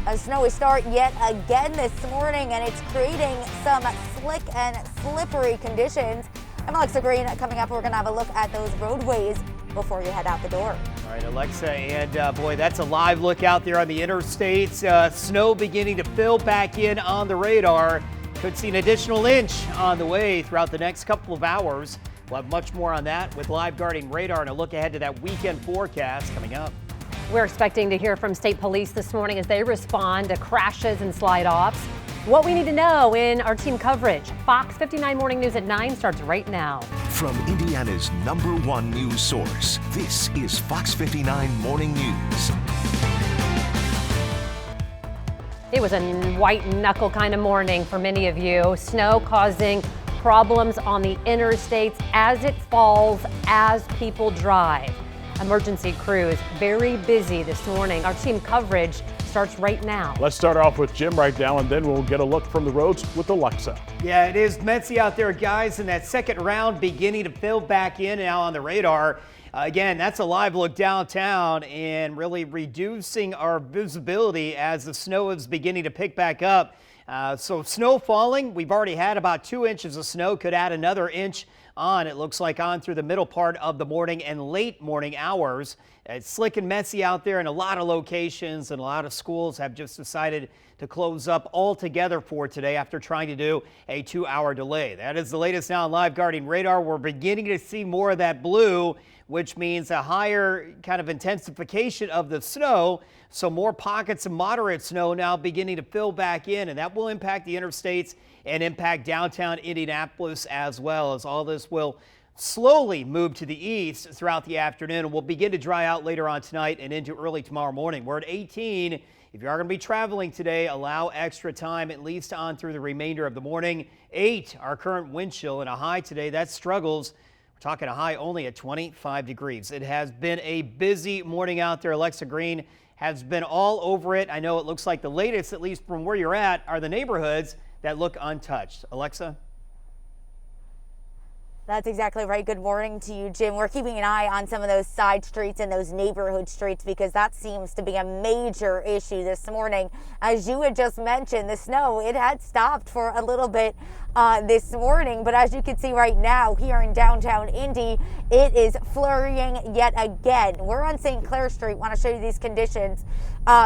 A snowy start yet again this morning, and it's creating some slick and slippery conditions. I'm Alexa Green. Coming up, we're going to have a look at those roadways before you head out the door. All right, Alexa, and boy, that's a live look out there on the interstates. Snow beginning to fill back in on the radar. Could see an additional inch on the way throughout the next couple of hours. We'll have much more on that with live guarding radar and a look ahead to that weekend forecast coming up. We're expecting to hear from state police this morning as they respond to crashes and slide-offs. What we need to know in our team coverage. Fox 59 Morning News at 9 starts right now. From Indiana's #1 news source, this is Fox 59 Morning News. It was a white knuckle kind of morning for many of you. Snow causing problems on the interstates as it falls as people drive. Emergency crews very busy this morning. Our team coverage starts right now. Let's start off with Jim right now, and then we'll get a look from the roads with Alexa. Yeah, it is messy out there, guys, and that second round beginning to fill back in now on the radar. Again, that's a live look downtown and really reducing our visibility as the snow is beginning to pick back up. So snow falling, we've already had about 2 inches of snow, could add another inch on, it looks like, on through the middle part of the morning and late morning hours. It's slick and messy out there in a lot of locations, and a lot of schools have just decided to close up altogether for today after trying to do a 2-hour delay. That is the latest now on live guarding radar. We're beginning to see more of that blue, which means a higher kind of intensification of the snow. So more pockets of moderate snow now beginning to fill back in, and that will impact the interstates and impact downtown Indianapolis as well, as all this will slowly move to the east throughout the afternoon and will begin to dry out later on tonight and into early tomorrow morning. We're at 18. If you are going to be traveling today, allow extra time at least on through the remainder of the morning. 8, our current wind chill, and a high today that struggles. We're talking a high only at 25 degrees. It has been a busy morning out there. Alexa Green has been all over it. I know it looks like the latest, at least from where you're at, are the neighborhoods that look untouched. Alexa? That's exactly right. Good morning to you, Jim. We're keeping an eye on some of those side streets and those neighborhood streets because that seems to be a major issue this morning. As you had just mentioned, the snow, it had stopped for a little bit this morning, but as you can see right now here in downtown Indy, it is flurrying yet again. We're on St. Clair Street. Want to show you these conditions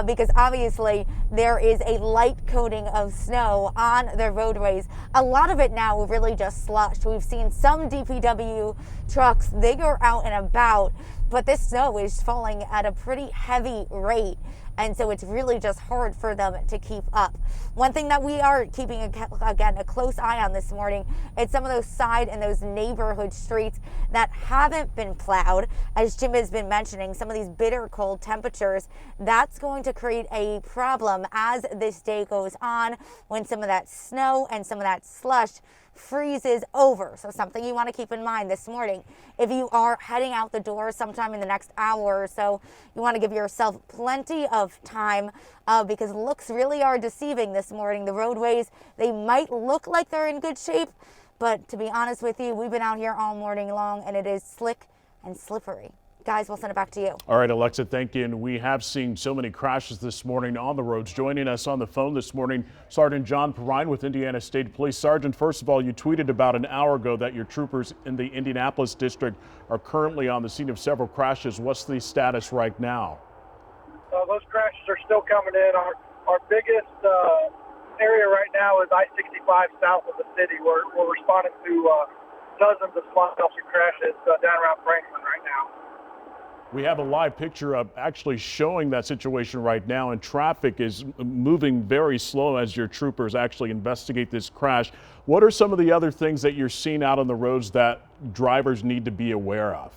because obviously there is a light coating of snow on the roadways. A lot of it now really just slush. We've seen some DPW trucks, they go out and about, but this snow is falling at a pretty heavy rate. And so it's really just hard for them to keep up. One thing that we are keeping, again, a close eye on this morning is some of those side and those neighborhood streets that haven't been plowed. As Jim has been mentioning, some of these bitter cold temperatures, that's going to create a problem as this day goes on when some of that snow and some of that slush freezes over. So something you want to keep in mind this morning. If you are heading out the door sometime in the next hour or so, you want to give yourself plenty of time because looks really are deceiving this morning. The roadways, they might look like they're in good shape, but to be honest with you, we've been out here all morning long and it is slick and slippery. Guys, we'll send it back to you. All right, Alexa, thank you. And we have seen so many crashes this morning on the roads. Joining us on the phone this morning, Sergeant John Perrine with Indiana State Police. Sergeant, first of all, you tweeted about an hour ago that your troopers in the Indianapolis district are currently on the scene of several crashes. What's the status right now? Those crashes are still coming in. Our biggest area right now is I-65 south of the city. We're responding to dozens of slide-offs and crashes down around Franklin right now. We have a live picture of actually showing that situation right now, and traffic is moving very slow as your troopers actually investigate this crash. What are some of the other things that you're seeing out on the roads that drivers need to be aware of?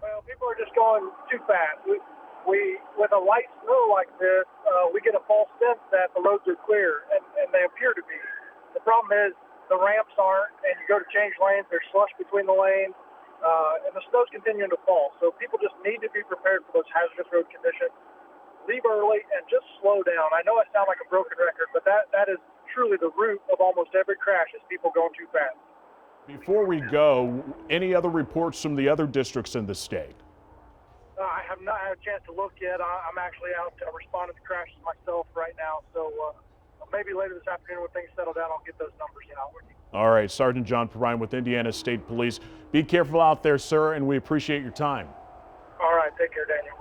Well, people are just going too fast. We with a light snow like this, we get a false sense that the roads are clear, and they appear to be. The problem is the ramps aren't, and you go to change lanes, there's slush between the lanes. And the snow's continuing to fall, so people just need to be prepared for those hazardous road conditions. Leave early and just slow down. I know I sound like a broken record, but that is truly the root of almost every crash is people going too fast. Before we go, any other reports from the other districts in the state? I have not had a chance to look yet. I'm actually out responding to crashes myself right now. So maybe later this afternoon when things settle down, I'll get those numbers out with you. All right, Sergeant John Perrine with Indiana State Police. Be careful out there, sir, and we appreciate your time. All right, take care, Daniel.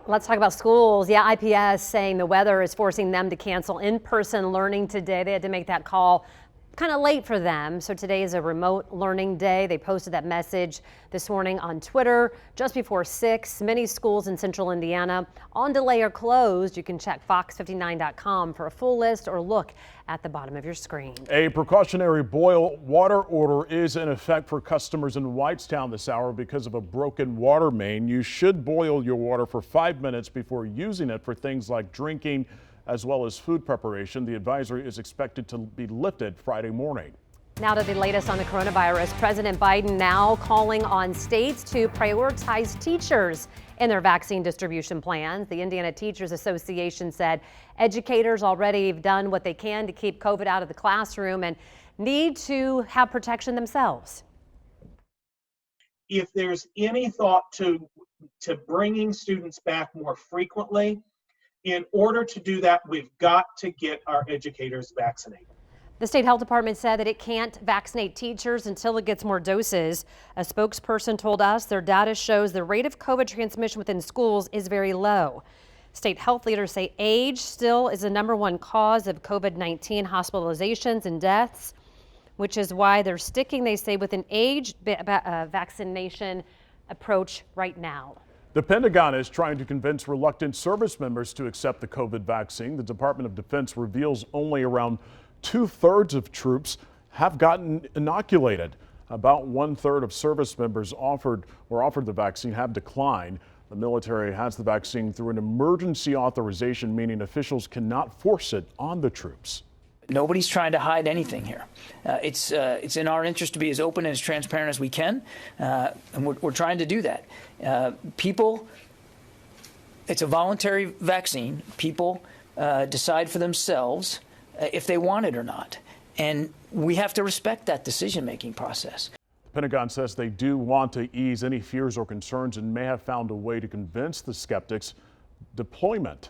Let's talk about schools. Yeah, IPS saying the weather is forcing them to cancel in-person learning today. They had to make that call kind of late for them. So today is a remote learning day. They posted that message this morning on Twitter just before 6. Many schools in central Indiana on delay or closed. You can check fox59.com for a full list or look at the bottom of your screen. A precautionary boil water order is in effect for customers in Whitestown this hour because of a broken water main. You should boil your water for 5 minutes before using it for things like drinking, as well as food preparation. The advisory is expected to be lifted Friday morning. Now to the latest on the coronavirus. President Biden now calling on states to prioritize teachers in their vaccine distribution plans. The Indiana Teachers Association said educators already have done what they can to keep COVID out of the classroom and need to have protection themselves. If there's any thought to bringing students back more frequently, in order to do that, we've got to get our educators vaccinated. The state health department said that it can't vaccinate teachers until it gets more doses. A spokesperson told us their data shows the rate of COVID transmission within schools is very low. State health leaders say age still is the #1 cause of COVID-19 hospitalizations and deaths, which is why they're sticking, they say, with an age vaccination approach right now. The Pentagon is trying to convince reluctant service members to accept the COVID vaccine. The Department of Defense reveals only around 2/3 of troops have gotten inoculated. About 1/3 of service members offered the vaccine have declined. The military has the vaccine through an emergency authorization, meaning officials cannot force it on the troops. Nobody's trying to hide anything here. It's in our interest to be as open and as transparent as we can, and we're trying to do that. People, it's a voluntary vaccine. People decide for themselves if they want it or not, and we have to respect that decision-making process. The Pentagon says they do want to ease any fears or concerns and may have found a way to convince the skeptics. Deployment.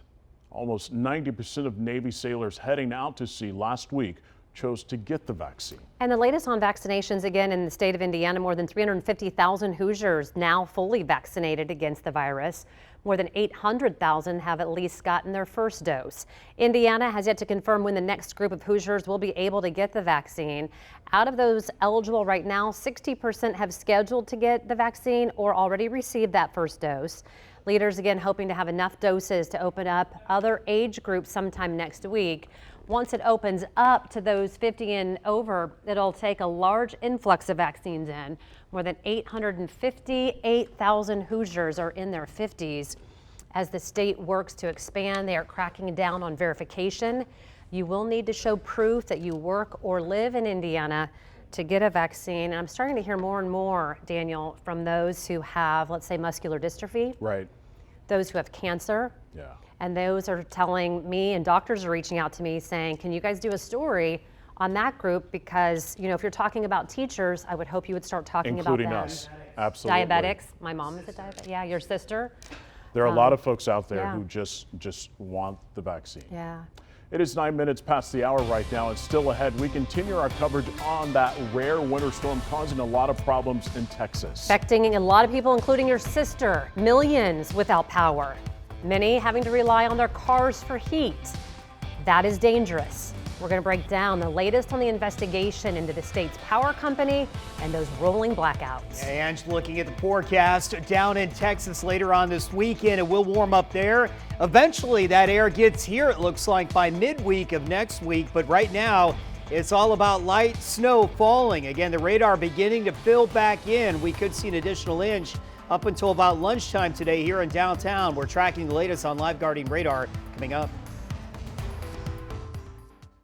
Almost 90% of Navy sailors heading out to sea last week chose to get the vaccine. And the latest on vaccinations again in the state of Indiana, more than 350,000 Hoosiers now fully vaccinated against the virus. More than 800,000 have at least gotten their first dose. Indiana has yet to confirm when the next group of Hoosiers will be able to get the vaccine. Out of those eligible right now, 60% have scheduled to get the vaccine or already received that first dose. Leaders again hoping to have enough doses to open up other age groups sometime next week. Once it opens up to those 50 and over, it'll take a large influx of vaccines in. More than 858,000 Hoosiers are in their 50s. As the state works to expand, they are cracking down on verification. You will need to show proof that you work or live in Indiana to get a vaccine. And I'm starting to hear more and more, Daniel, from those who have, let's say, muscular dystrophy. Right. Those who have cancer. Yeah. And those are telling me, and doctors are reaching out to me saying, can you guys do a story on that group? Because, you know, if you're talking about teachers, I would hope you would start talking Including about them. us. Absolutely. Diabetics. My mom is a diabetic. Yeah, your sister. There are a lot of folks out there yeah. who just want the vaccine. Yeah. It is 9 minutes past the hour right now. It's still ahead. We continue our coverage on that rare winter storm causing a lot of problems in Texas. Affecting a lot of people, including your sister. Millions without power. Many having to rely on their cars for heat. That is dangerous. We're going to break down the latest on the investigation into the state's power company and those rolling blackouts. And looking at the forecast down in Texas later on this weekend, it will warm up there. Eventually that air gets here, it looks like, by midweek of next week. But right now, it's all about light snow falling. Again, the radar beginning to fill back in. We could see an additional inch up until about lunchtime today here in downtown. We're tracking the latest on live guarding radar coming up.